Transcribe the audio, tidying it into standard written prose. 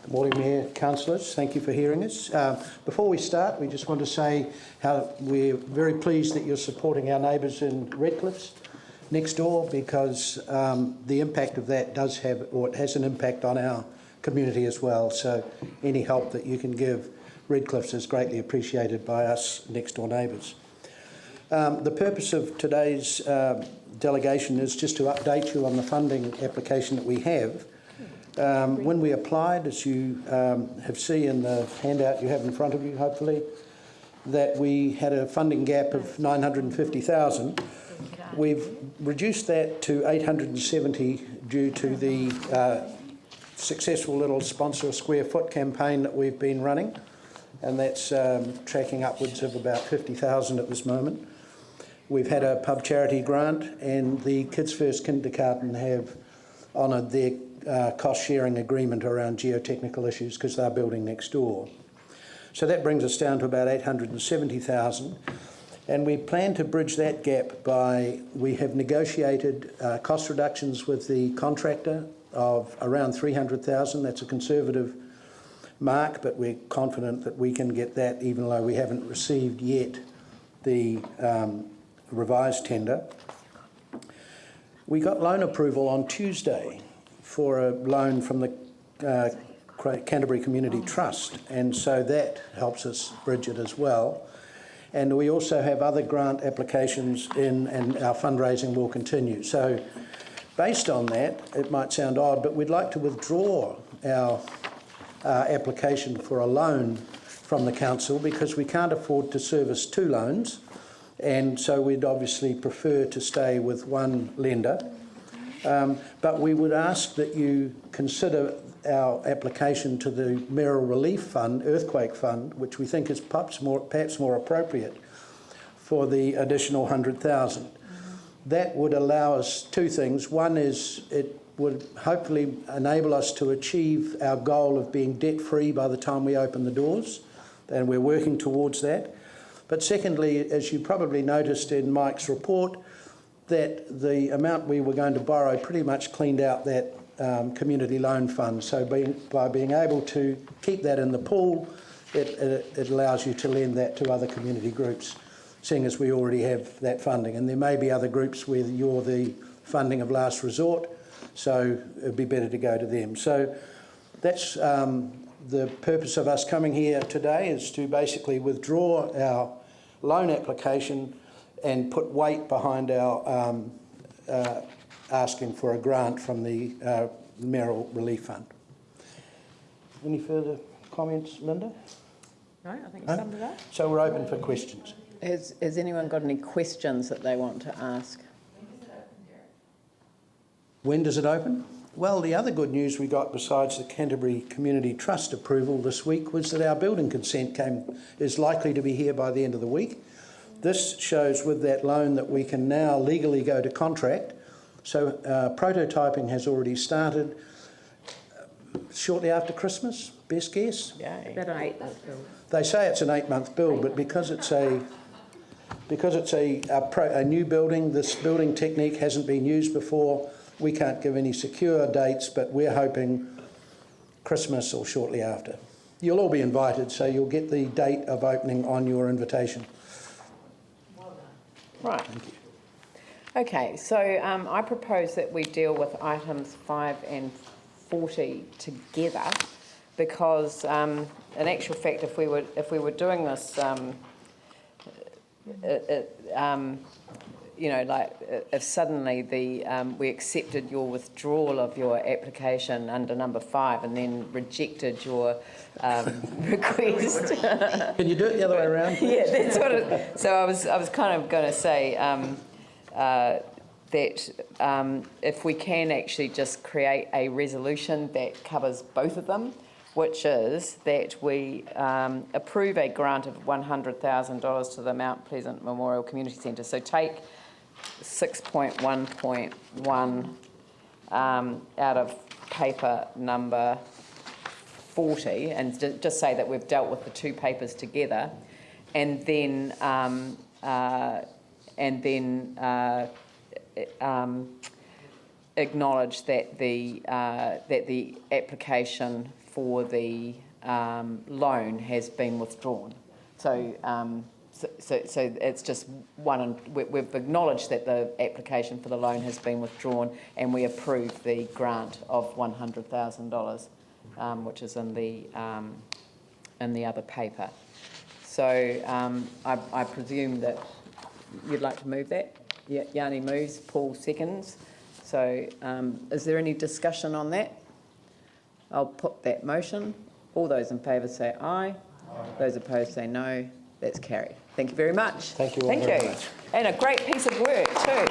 Good morning, Mayor, councillors. Thank you for hearing us. Before we start, we just want to say how we're very pleased that you're supporting our neighbours in Redcliffs next door, because the impact of that does have, or it has an impact on our community as well. So any help that you can give Redcliffs is greatly appreciated by us next door neighbours. The purpose of today's delegation is just to update you on the funding application that we have. When we applied, as you have seen in the handout you have in front of you, hopefully, that we had a funding gap of 950,000. We've reduced that to 870 due to the successful little sponsor a square foot campaign that we've been running, and that's tracking upwards of about 50,000 at this moment. We've had a pub charity grant, and the Kids First Kindergarten have honoured their cost sharing agreement around geotechnical issues because they're building next door. So that brings us down to about 870,000, and we plan to bridge that gap by, we have negotiated cost reductions with the contractor of around 300,000. That's a conservative mark, but we're confident that we can get that, even though we haven't received yet the revised tender. We got loan approval on Tuesday for a loan from the Canterbury Community Trust, and so that helps us bridge it as well. And we also have other grant applications in, and our fundraising will continue. So based on that, it might sound odd, but we'd like to withdraw our application for a loan from the council because we can't afford to service two loans, and so we'd obviously prefer to stay with one lender. But we would ask that you consider our application to the Mayoral Relief Fund, Earthquake Fund, which we think is perhaps more appropriate for the additional 100,000. That would allow us two things. One is it would hopefully enable us to achieve our goal of being debt-free by the time we open the doors, and we're working towards that. But secondly, as you probably noticed in Mike's report, that the amount we were going to borrow pretty much cleaned out that community loan fund. So by being able to keep that in the pool, it allows you to lend that to other community groups, seeing as we already have that funding. And there may be other groups where you're the funding of last resort, so it'd be better to go to them. So that's the purpose of us coming here today, is to basically withdraw our loan application and put weight behind our asking for a grant from the Mayoral Relief Fund. Any further comments, Linda? No, I think it's summed it up. So we're open for questions. Has anyone got any questions that they want to ask? When does it open? Well, the other good news we got besides the Canterbury Community Trust approval this week was that our building consent is likely to be here by the end of the week. This shows with that loan that we can now legally go to contract. So prototyping has already started shortly after Christmas, best guess? Yay. About an 8-month bill. They say it's an 8-month bill, but because it's a new building, this building technique hasn't been used before, we can't give any secure dates, but we're hoping Christmas or shortly after. You'll all be invited, so you'll get the date of opening on your invitation. Right. Thank you. Okay, so I propose that we deal with items 5 and 40 together, because in actual fact, if we were doing this, you know, like if suddenly we accepted your withdrawal of your application under number 5 and then rejected your request. Can you do it the other way around? Yeah, that's what it. So I was kind of going to say that if we can actually just create a resolution that covers both of them, which is that we approve a grant of $100,000 to the Mount Pleasant Memorial Community Centre. So take 6.1.1 out of paper number 40, and just say that we've dealt with the two papers together, and then acknowledge that the application for the loan has been withdrawn. So it's just one, and we've acknowledged that the application for the loan has been withdrawn, and we approve the grant of $100,000, which is in the other paper. So I presume that you'd like to move that? Yeah, Yanni moves, Paul seconds. So is there any discussion on that? I'll put that motion. All those in favour say aye. Those opposed say no. That's carried. Thank you very much. Thank you all very much. And a great piece of work too.